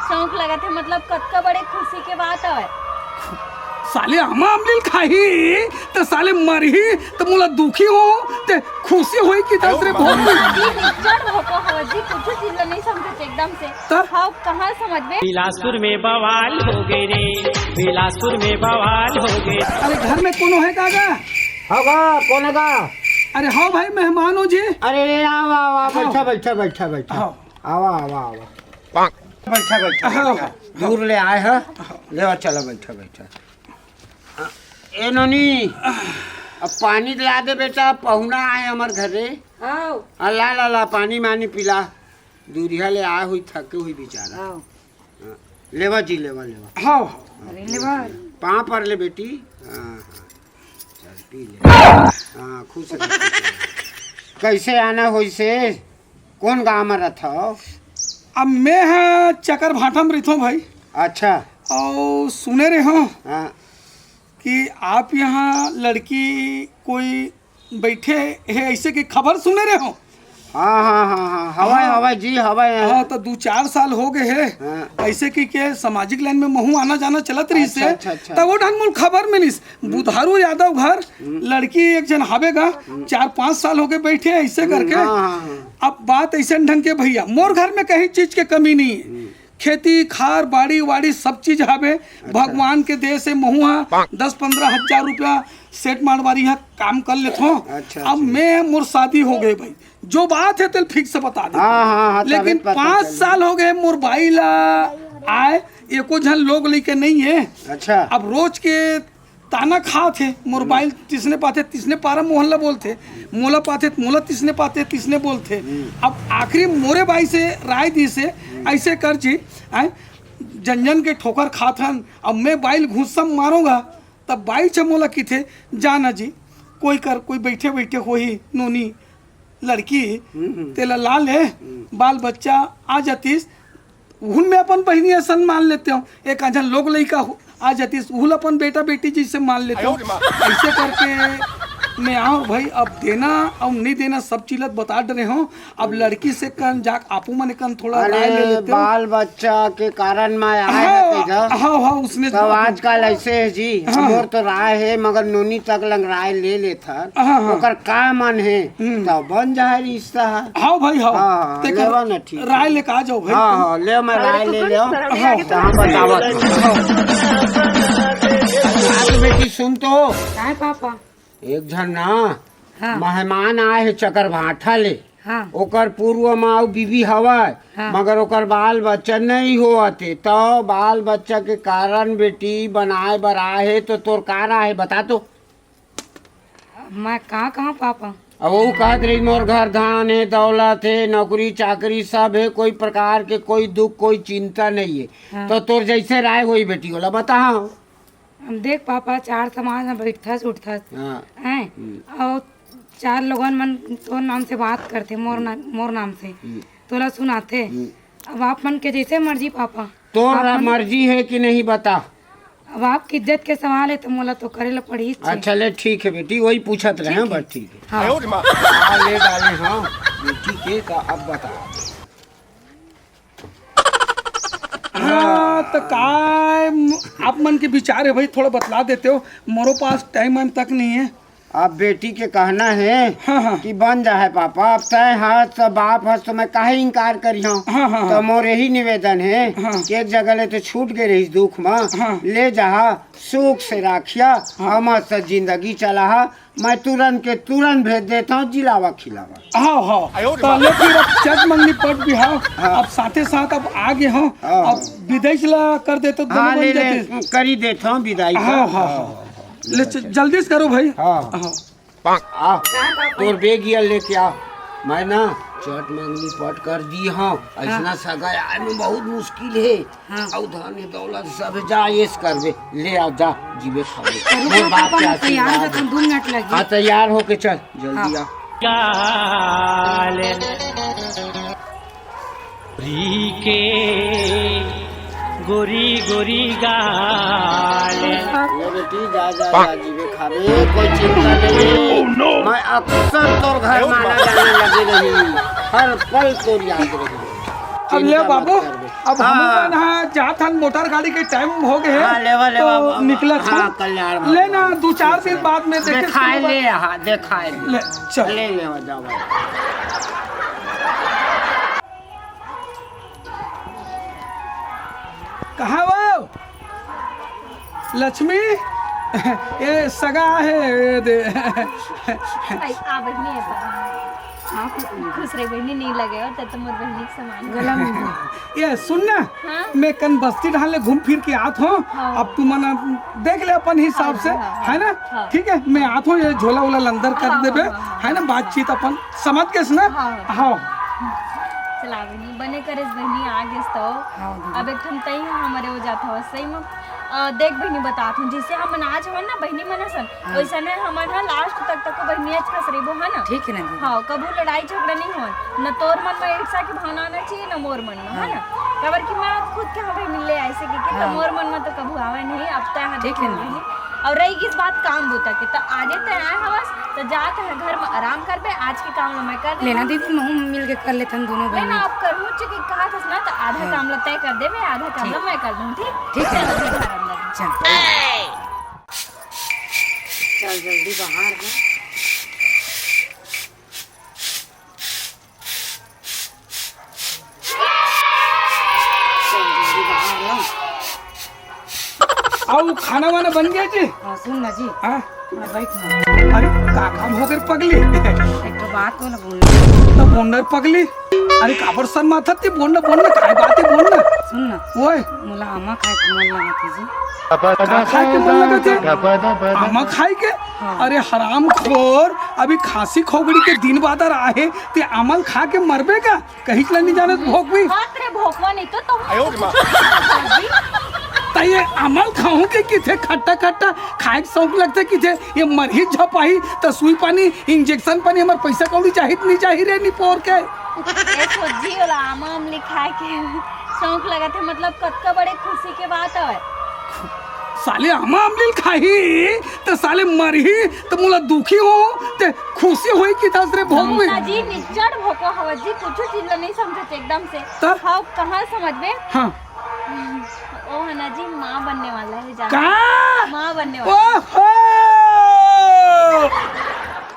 शौक लगा थे मतलब कतका बड़े खुशी के बात है। साले आमा अमलील खाही तो साले मरही तो मोला दुखी हो ते खुशी होई कि दूसरे भोग में जी जड़ होको हवजी कुछ चीज नहीं समझे एकदम से तो हां कहां समझ में। बिलासपुर में बवाल हो गए रे, बिलासपुर में बवाल हो गए। अरे घर में कौन है कागा? होगा कौन है का? अरे हाँ भाई मेहमान हो जी। अरे आओ आओ आओ बैठा बैठा बैठा बैठा हाँ। आओ आओ आओ बैठा बैठा हाँ। दूर ले आए हैं ले चलो बैठा बैठा। ए नोनी अब पानी दिला दे बेटा, पहुना आए हमार घरे। आओ ला ला ला पानी मानी पिला, दूरिया ले आए हुई थके हुई बेचारा। आओ लेवा जी लेवा लेवा। हाँ अरे लेवा पाँव पर ले बेटी। हाँ हाँ चल पी ले। हाँ खुश रह। कैसे आना हुई से कौन गाँव में रहता हो? अब मैं है चकर भाटा में रहता हूँ भाई। अच्छा और सुने रहे हो हाँ कि आप यहाँ लड़की कोई बैठे है ऐसे की खबर सुने रहे हो? हाँ हाँ हाँ हाँ हवाई हवाई जी हवाई। हाँ तो 2-4 साल हो गए है हाँ। ऐसे की के सामाजिक लाइन में महू आना जाना चलत रही से अच्छा। तब वो ढंग मूल खबर मिलिस बुधारू यादव घर लड़की एक जन हावेगा 4-5 साल हो गए बैठे ऐसे करके। हाँ। अब बात ऐसे ढंग के भैया मोर घर में कहीं चीज के कमी नहीं है, खेती खार बाड़ी वाड़ी सब चीज हावे। भगवान के देह से महुआ 10-15 हजार रुपया सेठ मारवारी यहाँ काम कर लेते हो। अच्छा, अब मैं मोर शादी हो गई भाई, जो बात है तेल फिक्स से बता दे। हाँ, लेकिन 5 साल हो गए मोर भाई ला आए एको जन लोग लेके नहीं है। अच्छा अब रोज के ताना खा थे मोर बाइल तिसने पाते तिसने पारा मोहल्ला बोलते, मोला पाते मोला तिसने पाते तिसने बोलते। अब आखिरी मोरे भाई से राय दी से ऐसे कर जी जन जन के ठोकर खाथन। अब मैं बाइल घुस्सम मारूंगा तब बाई छ मोला की थे जाना जी कोई बैठे बैठे हो ही नोनी लड़की तेला लाल है बाल बच्चा आ जातीस उन में अपन बहनी ऐसा मान लेते हो। एक अजन लोग लड़का आ जाती उल अपन बेटा बेटी जी से मान लेते हो। ऐसे करके मैं आओ भाई, अब देना और नहीं देना सब चीलत बता रहे हो। अब लड़की से कन जाक आपू मन कन थोड़ा राय ले लेते हो। बाल बच्चा के कारण मैं आए हाँ उसने सब आजकल ऐसे है जी। मोर तो राय है मगर नोनी तक लंग राय ले लेता ओकर का मन है तो बन जाए रिश्ता। हाँ भाई हाँ हाँ, ते लेवा ना ठीक है। राय लेके आ जाओ भाई। हाँ हाँ ले मैं राय ले लो। हाँ बताओ बेटी सुन तो काय पापा एक जन ना हाँ। मेहमान आए है चकर भाठा ले। हाँ ओकर पूर्व माँ बीबी हवाए हाँ। मगर ओकर बाल बच्चा नहीं होते तो बाल बच्चा के कारण बेटी बनाए बर आए है तो तोर का है बता तो। मैं कहाँ पापा अब वो कहत रही मोर घर धान है दौलत है नौकरी चाकरी सब है, कोई प्रकार के कोई दुख कोई चिंता नहीं है। हाँ। तो तोर जैसे राय होई बेटी बोला बता। देख पापा 4 समाज में बैठथस उठथस हाँ। हैं और 4 लोगन मन तोर नाम से बात करते मोर नाम से तोला सुनाते। अब आप मन के जैसे मर्जी पापा। तोर मर्जी है कि नहीं बता। अब आपकी इज्जत के सवाल है तो मोला तो करे ला पड़ी। अच्छा ले ठीक है बेटी वही पूछत रहे बस ठीक है। हाँ। ले डाले हाँ बेटी के तो अब बता। हाँ तो काय आप मन के विचार है भाई थोड़ा बतला देते हो, मोरो पास टाइम तक नहीं है। अब बेटी के कहना है हाँ। कि बन जाए पापा। अब तय हाथ तो बाप हाथ तो मैं काहे इनकार करी हूँ। हाँ। तो मोर यही निवेदन है हाँ। कि एक जगह ले तो छूट गए रही दुख में हाँ। ले जा सुख से राखिया हमर से जिंदगी चला। मैं तुरंत भेज देता हूँ जिलावा खिलावा। हाँ तो लेकिन अब चट मंगनी पट भी हाँ। अब साथे साथ अब आगे हो अब विदेश ला कर देते तो हाँ दोनों ले बन ले जाते। करी देता हूँ विदाई। हाँ ले जल्दी से करो भाई। हाँ आ तोर बेग ये लेके आ। मैं ना चट मंगनी पट कर दी हाँ। ऐसा सगा आए में बहुत मुश्किल है। और धन दौलत सब जा येस करबे ले आ जा जीवे खावे मोर बाप के आशीर्वाद। 2 मिनट लगे। हाँ तैयार होके चल जल्दी आ। के गोरी गोरी गाल ये बेटी जा जीवे खावे कोई चिंता नहीं। मैं अक्सर तोर घर माना जाने लगी रही, हर पल तोर याद रही। अब ले बाबू अब हम हाँ। यहाँ जात हन मोटर गाड़ी के टाइम हो गए हाँ, लेवा, तो निकलत हाँ, हन। कल्याण में। लेना 2-4 दिन बाद में देखे देखाए ले हाँ देखाए ले चल ले जाओ भाई। कहाँ वो लक्ष्मी ये सगा है ये दे आ बहनी है खुश रहे बहनी नहीं लगे और तो मोर बहनी के समान गला में ये सुन ना हाँ? मैं कन बस्ती ढाले घूम फिर के आत हूँ हाँ। अब तू मना देख ले अपन हिसाब हाँ, से हाँ, हाँ, है ना हाँ। ठीक है मैं आत हूँ ये झोला वोला अंदर कर हाँ, देबे हाँ, हाँ, है ना बातचीत अपन समझ के ना हाँ, हाँ चला बहनी बने करे बहनी आगे तो अब एक ठन तई हमारे हो जाता हो सही में देख बहनी बतात हूँ जिससे हम अनाज हो ना बहनी मना सन वैसा ने हमारा लास्ट तक बहनी आज का शरीबो है ना ठीक है ना दीदी? हाँ कबू लड़ाई झगड़ा नहीं हो न तोर मन में ईर्षा की भावना आना चाहिए न मोर मन में है ना कबर की मैं खुद के हमें मिले ऐसे कि तो मोर मन में तो कबू आवे नहीं अब तो यहाँ ठीक है ना? नहीं और रही किस बात काम होता के तो आजे तो आए हवस तो जाते हैं घर में आराम कर बे आज के काम मैं कर लेना दे दीदी हम मिल के कर लेते हम दोनों नहीं ना बहन आप करूँ कि कहा था ना तो आधा काम ला तय कर दे आधा काम ला मैं कर दूँ ठीक ठीक है। चलो, घर अंदर। चल चल जल्दी बाहर ना चल जल्दी बाहर ना आओ खाना वाना बन गया जी हाँ सुन ना जी हाँ थोड़ा बैठ ना अरे का काम हो गए पगली एक तो बात हो ना बोलना तो बोंडर पगली अरे काबर सन माथा ती बोंडर बोंडर काय बात है बोंडर सुन ना ओए मोला आमा खाए के मन लगा थी जी का खाए के मन लगा थे आमा खाए के अरे हराम खोर अभी खांसी खोगड़ी के दिन बाद आहे ते आमल खा के मरबे का कहीं चला नहीं जाने भोग भी हाँ तेरे भोकवा नहीं तो तुम त ये अमल खाऊं के किथे खट्टा खट्टा खाए के शौक लगते किथे ये मरही झपाही त सुई पानी इंजेक्शन पानी हमार पैसा कौड़ी चाहिए नहीं चाहिए रे नहीं पोर के ए सोची वाला आमा हम लिखाए के शौक लगा थे मतलब कतका बड़े खुशी के बात है साले आमा अमलिल खाही तो साले मरही तो मुला दुखी हो ते खुशी होई कि तसरे भोग में ना जी निचड़ भोको हवा जी कुछ चीज नहीं समझे एकदम से तो? हाँ कहाँ समझ में हाँ ओ है ना जी माँ बनने वाला है जा का माँ बनने ओ वाला हो